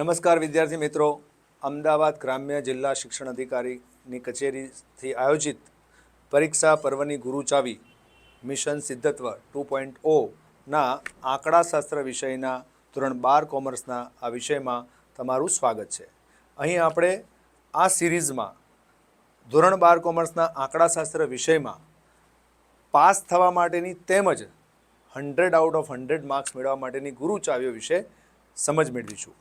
નમસ્કાર વિદ્યાર્થી મિત્રો, અમદાવાદ ગ્રામ્ય જિલ્લા શિક્ષણ અધિકારીની કચેરીથી આયોજિત પરીક્ષા પર્વની ગુરુચાવી મિશન સિદ્ધત્વ 2.0ના આંકડાશાસ્ત્ર વિષયના ધોરણ 12 કોમર્સના આ વિષયમાં તમારું સ્વાગત છે. અહીં આપણે આ સિરીઝમાં ધોરણ 12 કોમર્સના આંકડાશાસ્ત્ર વિષયમાં પાસ થવા માટેની તેમજ 100 આઉટ ઓફ 100 માર્ક્સ મેળવવા માટેની ગુરુચાવીઓ વિશે સમજ મેળવીશું.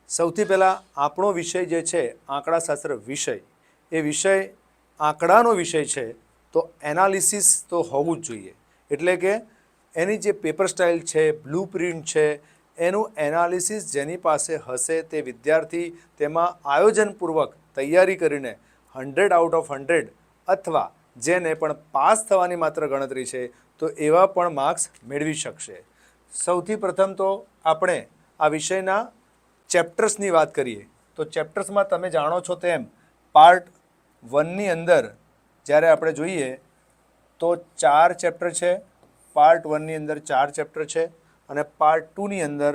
સૌથી પહેલાં આપણો વિષય જે છે આંકડાશાસ્ત્ર વિષય, એ વિષય આંકડાનો વિષય છે, તો એનાલિસિસ તો હોવું જ જોઈએ. એટલે કે એની જે પેપર સ્ટાઇલ છે, બ્લુ પ્રિન્ટ છે, એનું એનાલિસિસ જેની પાસે હશે તે વિદ્યાર્થી તેમાં આયોજનપૂર્વક તૈયારી કરીને 100 આઉટ ઓફ 100 અથવા જેને પણ પાસ થવાની માત્ર ગણતરી છે તો એવા પણ માર્ક્સ મેળવી શકશે. સૌથી પ્રથમ તો આપણે આ વિષયના ચેપ્ટર્સની વાત કરીએ તો ચેપ્ટર્સમાં તમે જાણો છો તેમ પાર્ટ 1ની અંદર જ્યારે આપણે જોઈએ તો 4 ચેપ્ટર છે. પાર્ટ 1ની અંદર 4 ચેપ્ટર છે અને પાર્ટ 2ની અંદર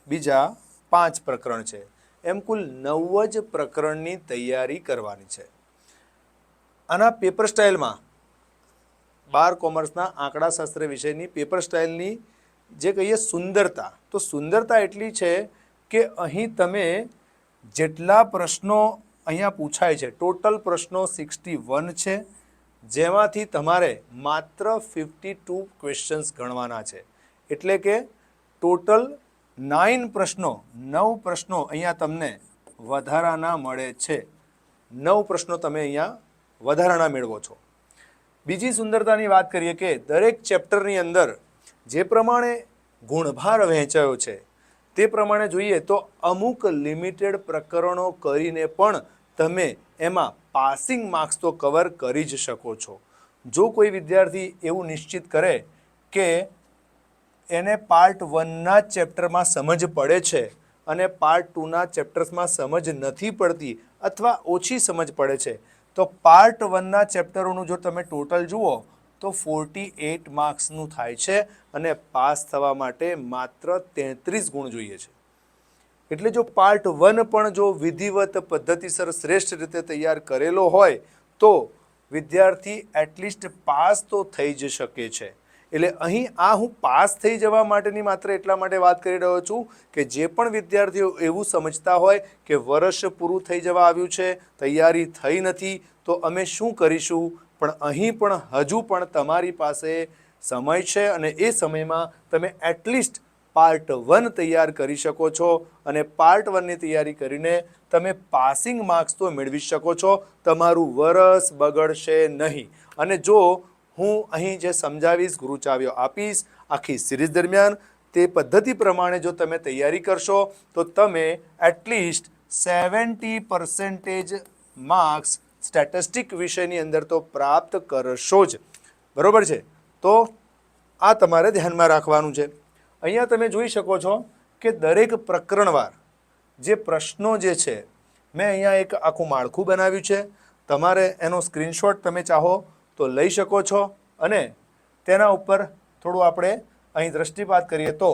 બીજા 5 પ્રકરણ છે. એમ કુલ 9 જ પ્રકરણની તૈયારી કરવાની છે. આના પેપર સ્ટાઇલમાં 12 કોમર્સના આંકડાશાસ્ત્ર વિષયની પેપર સ્ટાઇલની જે કહીએ સુંદરતા, તો સુંદરતા એટલી છે કે અહીં તમે જેટલા પ્રશ્નો અહીંયા પૂછાય છે, ટોટલ પ્રશ્નો 61 છે, જેમાંથી તમારે માત્ર 52 ક્વેશ્ચન્સ ગણવાના છે. એટલે કે ટોટલ 9 પ્રશ્નો અહીંયા તમને વધારાના મળે છે. 9 પ્રશ્નો તમે અહીંયા વધારાના મેળવો છો. બીજી સુંદરતાની વાત કરીએ કે દરેક ચેપ્ટરની અંદર જે પ્રમાણે ગુણભાર વહેંચાયો છે તે પ્રમાણે જોઈએ તો અમુક લિમિટેડ પ્રકરણો કરીને પણ તમે એમાં પાસિંગ માર્ક્સ તો કવર કરી જ શકો છો. જો કોઈ વિદ્યાર્થી એવું નિશ્ચિત કરે કે એને પાર્ટ 1ના ચેપ્ટરમાં સમજ પડે છે અને પાર્ટ 2ના ચેપ્ટર્સમાં સમજ નથી પડતી અથવા ઓછી સમજ પડે છે, તો પાર્ટ 1ના ચેપ્ટરોનું જો તમે ટોટલ જુઓ તો 48 માર્ક્સનું થાય છે અને પાસ થવા માટે માત્ર 33 ગુણ જોઈએ છે. એટલે જો પાર્ટ 1 પણ જો વિધિવત પદ્ધતિસર શ્રેષ્ઠ રીતે તૈયાર કરેલો હોય તો વિદ્યાર્થી એટલીસ્ટ પાસ તો થઈ જ શકે છે. એટલે અહીં હું પાસ થઈ જવા માટેની માત્ર એટલા માટે વાત કરી રહ્યો છું કે જે પણ વિદ્યાર્થીઓ એવું સમજતા હોય કે વર્ષ પૂરું થઈ જવા આવ્યું છે, તૈયારી થઈ નથી, તો અમે શું કરીશું, પણ અહીં પણ હજુ પણ તમારી પાસે સમય છે અને એ સમયમાં તમે એટલીસ્ટ પાર્ટ 1 તૈયાર કરી શકો છો અને પાર્ટ 1ની તૈયારી કરીને તમે પાસિંગ માર્ક્સ તો મેળવી શકો છો. તમારું વરસ બગડશે નહીં. અને જો હું અહીં જે સમજાવીશ, ગુરુચાવીઓ આપીશ આખી સિરીઝ દરમિયાન, તે પદ્ધતિ પ્રમાણે જો તમે તૈયારી કરશો તો તમે એટલીસ્ટ 70% માર્ક્સ સ્ટેટિસ્ટિક વિષયની અંદર તો પ્રાપ્ત કરશો જ. બરોબર છે? તો આ તમારે ધ્યાનમાં રાખવાનું છે. અહીંયા તમે જોઈ શકો છો કે દરેક પ્રકરણવાર જે પ્રશ્નો જે છે, મેં અહીંયા એક આખું માળખું બનાવ્યું છે. તમારે એનો સ્ક્રીનશોટ તમે ચાહો તો લઈ શકો છો અને તેના ઉપર થોડું આપણે અહીં દૃષ્ટિપાત કરીએ તો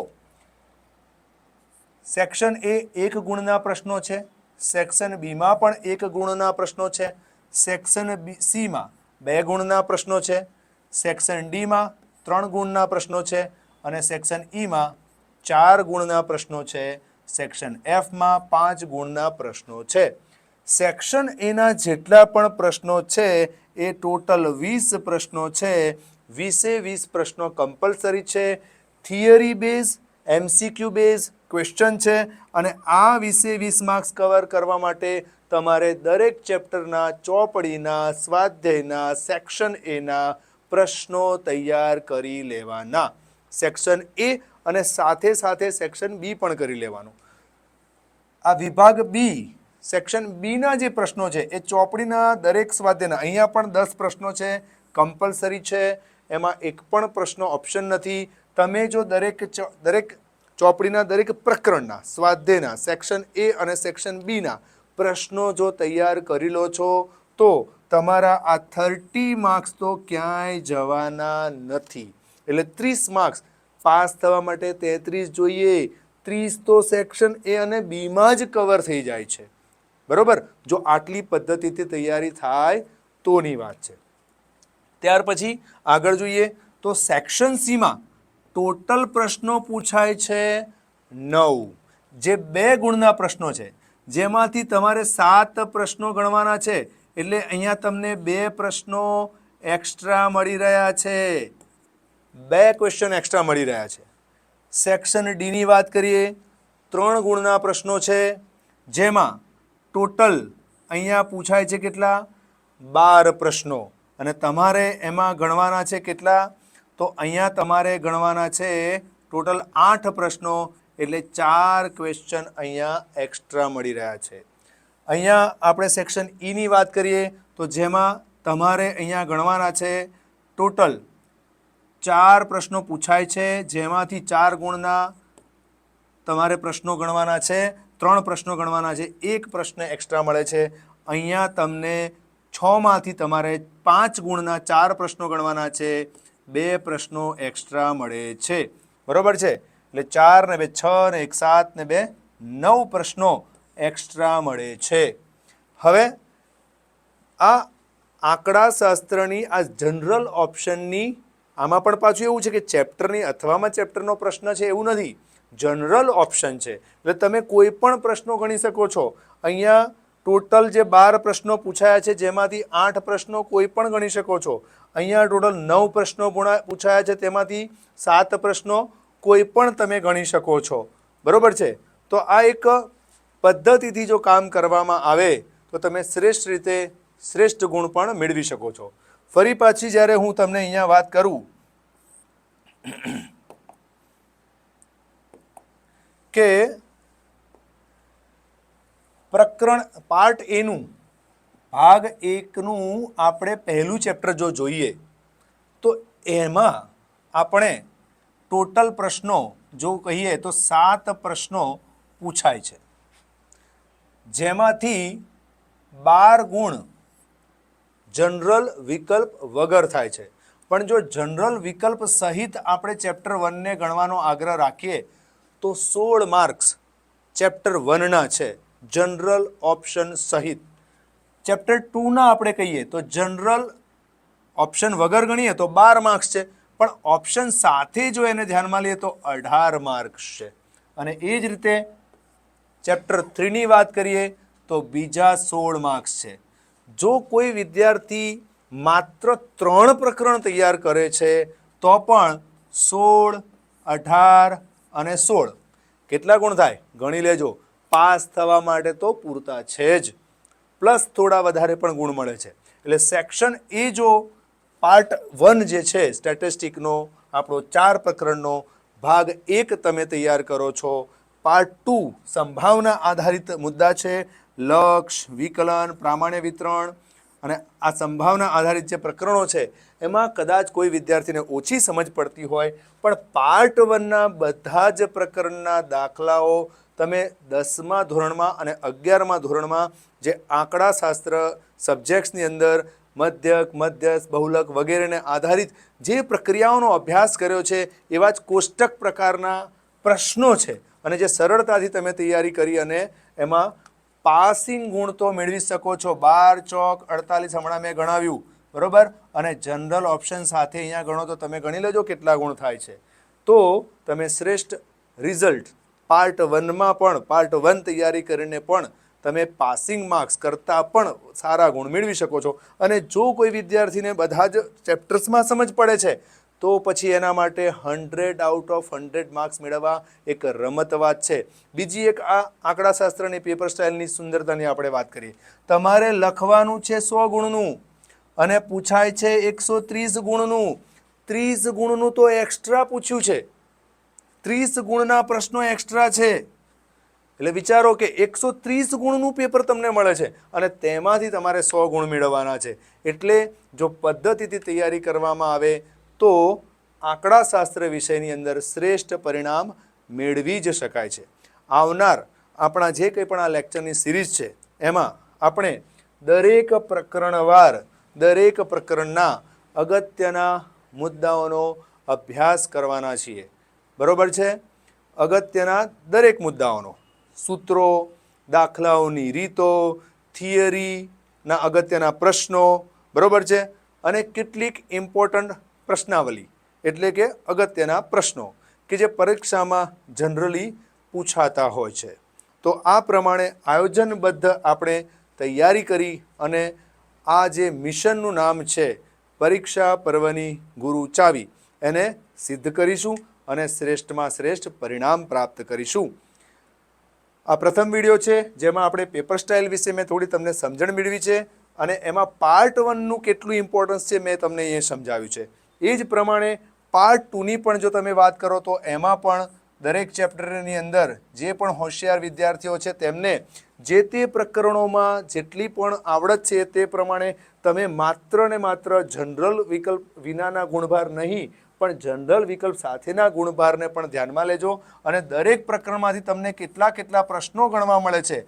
સેક્શન એ 1 ગુણના પ્રશ્નો છે, સેક્શન બીમાં પણ 1 ગુણના પ્રશ્નો છે, સેક્શન સીમાં 2 ગુણના પ્રશ્નો છે, સેક્શન ડીમાં 3 ગુણના પ્રશ્નો છે અને સેક્શન ઈમાં 4 ગુણના પ્રશ્નો છે, સેક્શન એફમાં 5 ગુણના પ્રશ્નો છે. સેક્શન એના જેટલા પણ પ્રશ્નો છે એ ટોટલ 20 પ્રશ્નો છે. 20 પ્રશ્નો કમ્પલસરી છે, theory base, MCQ base question છે અને આ 20 માર્ક્સ કવર કરવા માટે તમારે દરેક ચેપ્ટરના ચોપડીના, સ્વાધ્યાયના, સેક્શન એના પ્રશ્નો તૈયાર કરી લેવાના. સેક્શન એ અને સાથે સાથે સેક્શન બી પણ કરી લેવાનું. આ વિભાગ બી, સેક્શન બીના જે પ્રશ્નો છે એ ચોપડીના દરેક સ્વાધ્યાયના, અહીંયા પણ 10 પ્રશ્નો છે, કમ્પલસરી છે, એમાં એક પણ પ્રશ્નો ઓપ્શન નથી. તમે જો દરેક ચોપડીના દરેક પ્રકરણના, સ્વાધ્યાયના, સેક્શન એ અને સેક્શન બીના પ્રશ્નો જો તૈયાર કરી લો છો તો તમારા આ 30 માર્ક્સ તો ક્યાંય જવાના નથી. એટલે 30 માર્ક્સ પાસ થવા માટે 33 જોઈએ. 30 તો સેક્શન એ અને બીમાં જ કવર થઈ જાય છે, બરોબર, જો આટલી પદ્ધતિથી તૈયારી થાય તોની વાત છે. ત્યાર પછી આગળ જોઈએ તો સેક્શન સીમાં ટોટલ પ્રશ્નો પૂછાય છે 9, જે 2 ગુણના પ્રશ્નો છે, જેમાંથી તમારે 7 પ્રશ્નો ગણવાના છે. એટલે અહીંયા તમને 2 પ્રશ્નો એક્સ્ટ્રા મળી રહ્યા છે, 2 ક્વેશ્ચન એક્સ્ટ્રા મળી રહ્યા છે. સેક્શન ડીની વાત કરીએ, 3 ગુણના પ્રશ્નો છે, જેમાં ટોટલ અહીંયા પૂછાય છે કેટલા? 12 પ્રશ્નો, અને તમારે એમાં ગણવાના છે કેટલા? તો અહીંયા તમારે ગણવાના છે ટોટલ 8 પ્રશ્નો, એટલે 4 ક્વેશ્ચન અહીંયા એક્સ્ટ્રા મળી રહ્યા છે. અહીંયા આપણે સેક્શન ઈની વાત કરીએ તો જેમાં તમારે અહીંયા ગણવાના છે ટોટલ 4 પ્રશ્નો પૂછાય છે, જેમાંથી 4 ગુણના તમારે પ્રશ્નો ગણવાના છે, 3 પ્રશ્નો ગણવાના છે, 1 પ્રશ્ન એક્સ્ટ્રા મળે છે. અહીંયા તમને 6માંથી તમારે 5 ગુણના 4 પ્રશ્નો ગણવાના છે, 2 પ્રશ્નો એક્સ્ટ્રા મળે છે, બરોબર છે. એટલે 4 ને 2 6 ને 1 7 ને 2 9 પ્રશ્નો એક્સ્ટ્રા મળે છે. હવે આ આંકડાશાસ્ત્રની આ જનરલ ઓપ્શનની આમાં પણ પાછું એવું છે કે ચેપ્ટરની અથવામાં ચેપ્ટરનો પ્રશ્ન છે એવું નથી, જનરલ ઓપ્શન છે, એટલે તમે કોઈ પણ પ્રશ્નો ગણી શકો છો. અહીંયા ટોટલ જે 12 પ્રશ્નો પૂછાયા છે, જેમાંથી 8 પ્રશ્નો કોઈ પણ ગણી શકો છો. અહીંયા ટોટલ 9 પ્રશ્નો પૂછાયા છે, તેમાંથી 7 પ્રશ્નો કોઈ પણ તમે ગણી શકો છો, બરોબર છે. તો આ એક પદ્ધતિથી જો કામ કરવામાં આવે તો તમે શ્રેષ્ઠ રીતે શ્રેષ્ઠ ગુણ પણ મેળવી શકો છો. ફરી પાછી જ્યારે હું તમને અહીંયા વાત કરું કે પ્રકરણ પાર્ટ એનું ભાગ 1નું આપણે પહેલું ચેપ્ટર જો જોઈએ તો એમાં આપણે ટોટલ પ્રશ્નો જો કહીએ તો 7 પ્રશ્નો પૂછાય છે, જેમાંથી 12 ગુણ જનરલ વિકલ્પ વગર થાય છે. પણ જો જનરલ વિકલ્પ સહિત આપણે ચેપ્ટર 1ને ગણવાનો આગ્રહ રાખીએ તો 16 માર્ક્સ ચેપ્ટર 1ના છે, જનરલ ઓપ્શન સહિત. ચેપ્ટર 2ના આપણે કહીએ તો જનરલ ઓપ્શન વગર ગણીએ તો 12 માર્ક્સ છે, પણ ઓપ્શન સાથે જો એને ધ્યાનમાં લઈએ તો 18 માર્ક્સ છે. અને એ જ રીતે ચેપ્ટર 3ની વાત કરીએ તો બીજા 16 માર્ક્સ છે. જો કોઈ વિદ્યાર્થી માત્ર 3 પ્રકરણ તૈયાર કરે છે તો પણ 16, 18 અને 16 કેટલા ગુણ થાય ગણી લેજો. પાસ થવા માટે તો પૂરતા છે જ, પ્લસ થોડા વધારે પણ ગુણ મળે છે. એટલે સેક્શન એ જો પાર્ટ 1 જે છે સ્ટેટિસ્ટિકનો આપણો 4 પ્રકરણનો ભાગ 1 તમે તૈયાર કરો છો, પાર્ટ 2 સંભાવના આધારિત મુદ્દા છે, લક્ષ્ય, વિકલન, પ્રામાણ્ય વિતરણ અને આ સંભાવના આધારિત જે પ્રકરણો છે એમાં કદાચ કોઈ વિદ્યાર્થીને ઓછી સમજ પડતી હોય, પણ પાર્ટ 1ના બધા જ પ્રકરણના દાખલાઓ તમે 10મા ધોરણમાં અને 11મા ધોરણમાં જે આંકડાશાસ્ત્ર સબ્જેક્ટ્સની અંદર મધ્યક, મધ્યસ્થ, બહુલક વગેરેને આધારિત જે પ્રક્રિયાઓનો અભ્યાસ કર્યો છે એવા જ કોષ્ટક પ્રકારના પ્રશ્નો છે, અને જે સરળતાથી તમે તૈયારી કરી અને એમાં પાસિંગ ગુણ તો મેળવી શકો છો. 12 ચોક 48 હમણાં મેં ગણાવ્યું, બરોબર, અને જનરલ ઓપ્શન સાથે અહીંયા ગણો તો તમે ગણી લેજો કેટલા ગુણ થાય છે. તો તમે શ્રેષ્ઠ રિઝલ્ટ પાર્ટ 1માં પણ પાર્ટ 1 તૈયારી કરીને પણ તમે પાસિંગ માર્ક્સ કરતાં પણ સારા ગુણ મેળવી શકો છો. અને જો કોઈ વિદ્યાર્થીને બધા જ ચેપ્ટર્સમાં સમજ પડે છે તો પછી એના માટે 100 આઉટ ઓફ 100 માર્ક્સ મેળવવા એક રમત વાત છે. બીજી એક આ આંકડાશાસ્ત્રની પેપર સ્ટાઇલની સુંદરતાની આપણે વાત કરીએ. તમારે લખવાનું છે 100 ગુણનું અને પૂછાય છે 130 ગુણનું. 30 ગુણનું તો એક્સ્ટ્રા પૂછ્યું છે, 30 ગુણના પ્રશ્નો એક્સ્ટ્રા છે. એટલે વિચારો કે 130 ગુણનું પેપર તમને મળે છે અને તેમાંથી તમારે 100 ગુણ મેળવવાના છે. એટલે જો પદ્ધતિથી તૈયારી કરવામાં આવે તો આંકડાશાસ્ત્ર વિષયની અંદર શ્રેષ્ઠ પરિણામ મેળવી જ શકાય છે. આવનાર આપણા જે કંઈ પણ આ લેક્ચરની સિરીઝ છે એમાં આપણે દરેક પ્રકરણવાર દરેક પ્રકરણના અગત્યના મુદ્દાઓનો અભ્યાસ કરવાના છીએ, બરોબર છે. અગત્યના દરેક મુદ્દાઓનો, સૂત્રો, દાખલાઓની રીતો, થિયરીના અગત્યના પ્રશ્નો, બરોબર છે, અને કેટલીક ઇમ્પોર્ટન્ટ પ્રશ્નાવલી એટલે કે અગત્યના પ્રશ્નો કે જે પરીક્ષામાં જનરલી પૂછાતા હોય છે. તો આ પ્રમાણે આયોજનબદ્ધ આપણે તૈયારી કરી અને આ જે મિશનનું નામ છે પરીક્ષા પર્વની ગુરુ ચાવી, એને સિદ્ધ કરીશું અને શ્રેષ્ઠમાં શ્રેષ્ઠ પરિણામ પ્રાપ્ત કરીશું. આ પ્રથમ વિડીયો છે જેમાં આપણે પેપર સ્ટાઇલ વિશે મેં થોડી તમને સમજણ મેળવી છે અને એમાં પાર્ટ 1નું કેટલું ઇમ્પોર્ટન્સ છે મેં તમને એ સમજાવ્યું છે. એ જ પ્રમાણે પાર્ટ 2ની પણ જો તમે વાત કરો તો એમાં પણ દરેક ચેપ્ટરની અંદર જે પણ હોશિયાર વિદ્યાર્થીઓ છે તેમને જે તે પ્રકરણોમાં જેટલી પણ આવડત છે તે પ્રમાણે તમે માત્ર ને માત્ર જનરલ વિકલ્પ વિનાના ગુણભાર નહીં પણ જનરલ વિકલ્પ સાથેના ગુણભારને પણ ધ્યાનમાં લેજો અને દરેક પ્રકરણમાંથી તમને કેટલા પ્રશ્નો ગણવા મળે છે,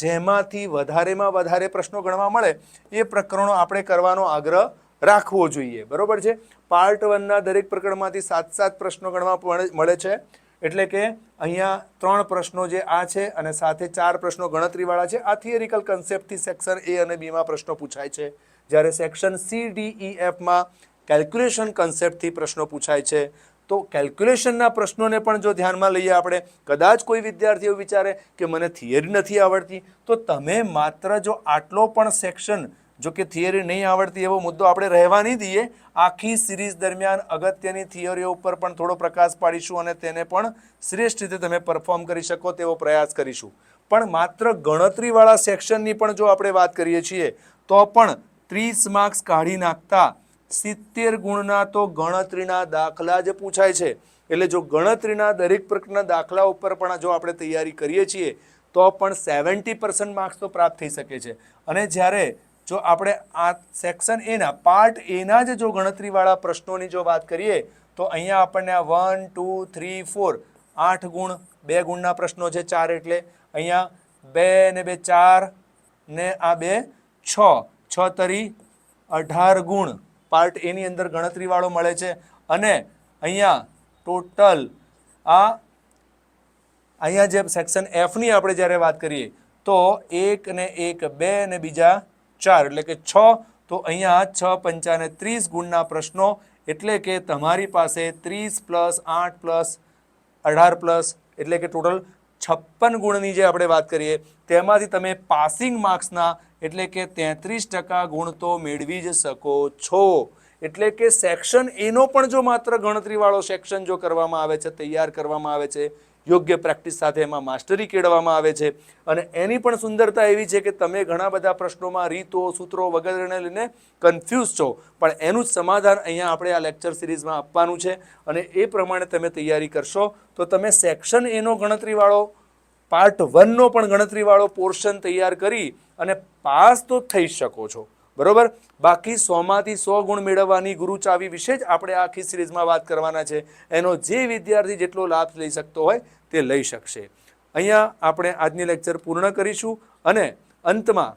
જેમાંથી વધારેમાં વધારે પ્રશ્નો ગણવા મળે એ પ્રકરણો આપણે કરવાનો આગ્રહ રાખવો જોઈએ. બરોબર છે. પાર્ટ 1ના દરેક પ્રકરણમાંથી 7 પ્રશ્નો ગણવા મળે છે, એટલે કે અહીંયા 3 પ્રશ્નો જે આ છે અને સાથે 4 પ્રશ્નો ગણતરીવાળા છે. આ થિયરિકલ કન્સેપ્ટથી સેક્શન એ અને બીમાં પ્રશ્નો પૂછાય છે, જ્યારે સેક્શન સી, ડી, ઈ, એફમાં કેલ્ક્યુલેશન કન્સેપ્ટથી પ્રશ્નો પૂછાય છે. તો કેલ્ક્યુલેશનના પ્રશ્નોને પણ જો ધ્યાનમાં લઈએ આપણે, કદાચ કોઈ વિદ્યાર્થી એવું વિચારે કે મને થિયરી નથી આવડતી, તો તમે માત્ર જો આટલો પણ સેક્શન, જો કે થિયરી નહીં આવડતી એવો મુદ્દો આપણે રહેવા નહીં દઈએ, આખી સિરીઝ દરમિયાન અગત્યની થિયરીઓ ઉપર પણ થોડો પ્રકાશ પાડીશું અને તેને પણ શ્રેષ્ઠ રીતે તમે પરફોર્મ કરી શકો તેવો પ્રયાસ કરીશું. પણ માત્ર ગણતરીવાળા સેક્શનની પણ જો આપણે વાત કરીએ છીએ તો પણ 30 માર્ક્સ કાઢી નાખતા 70 ગુણના તો ગણતરીના દાખલા જ પૂછાય છે. એટલે જો ગણતરીના દરેક પ્રકારના દાખલા ઉપર પણ જો આપણે તૈયારી કરીએ છીએ તો પણ 70% માર્ક્સ તો પ્રાપ્ત થઈ શકે છે. અને જ્યારે જો આપણે આ સેક્શન એના પાર્ટ એના જ જો ગણતરીવાળા પ્રશ્નોની જો વાત કરીએ તો અહીંયા આપણને આ 1, 2, 3, 4 8 ગુણ, 2 ગુણના પ્રશ્નો છે, 4 એટલે અહીંયા 2 ને 2 4 ને આ 2 6, 6 તરી 18 ગુણ પાર્ટ એની અંદર ગણતરીવાળો મળે છે. અને અહીંયા ટોટલ અહીંયા જે સેક્શન એફની આપણે જ્યારે વાત કરીએ તો 1 ને 1 2 ને બીજા 4 એટલે કે 6, તો અહીંયા 6 પંચા ને 30 ગુણના પ્રશ્નો, એટલે કે તમારી પાસે 30 + 8 + 18 એટલે કે ટોટલ 56 ગુણની જે આપણે વાત કરીએ તેમાંથી તમે પાસિંગ માર્ક્સના એટલે કે 33% ગુણ તો મેળવી જ શકો છો. એટલે કે સેક્શન એનો પણ જો માત્ર ગણતરીવાળો સેક્શન જો કરવામાં આવે છે, તૈયાર કરવામાં આવે છે, યોગ્ય પ્રેક્ટિસ સાથે એમાં માસ્ટરી કેળવવામાં આવે છે અને એની પણ સુંદરતા એવી છે કે તમે ઘણા બધા પ્રશ્નોમાં રીતો, સૂત્રો વગેરેને લઈને કન્ફ્યુઝ છો, પણ એનું જ સમાધાન અહીંયા આપણે આ લેક્ચર સિરીઝમાં આપવાનું છે અને એ પ્રમાણે તમે તૈયારી કરશો તો તમે સેક્શન એનો ગણતરીવાળો પાર્ટ 1નો પણ ગણતરીવાળો પોર્શન તૈયાર કરી અને પાસ તો થઈ શકો છો. બરોબર. બાકી 100માંથી 100 ગુણ મેળવવાની ગુરુ ચાવી વિશે જ આપણે આખી સિરીઝમાં વાત કરવાના છે. એનો જે વિદ્યાર્થી જેટલો લાભ લઈ શકતો હોય તે લઈ શકશે. અહીંયા આપણે આજની લેક્ચર પૂર્ણ કરીશું અને અંતમાં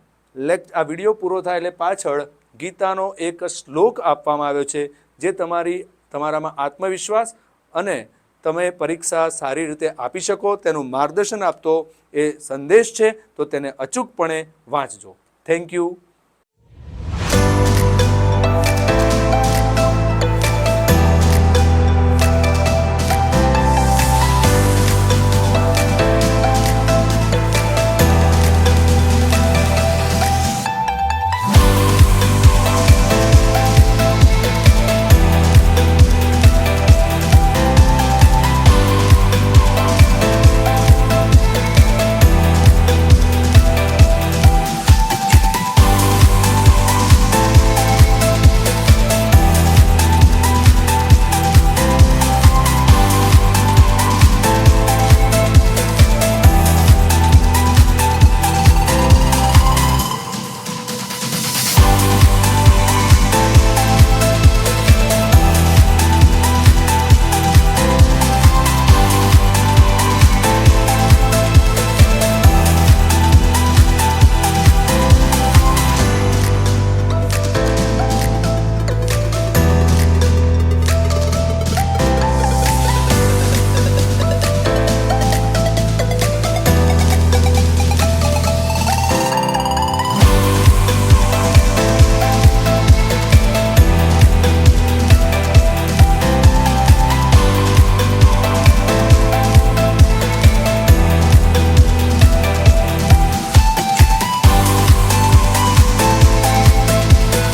આ વિડીયો પૂરો થાય એટલે પાછળ ગીતાનો એક શ્લોક આપવામાં આવ્યો છે જે તમારામાં આત્મવિશ્વાસ અને તમે પરીક્ષા સારી રીતે આપી શકો તેનું માર્ગદર્શન આપતો એ સંદેશ છે, તો તેને અચૂકપણે વાંચજો. Thank you.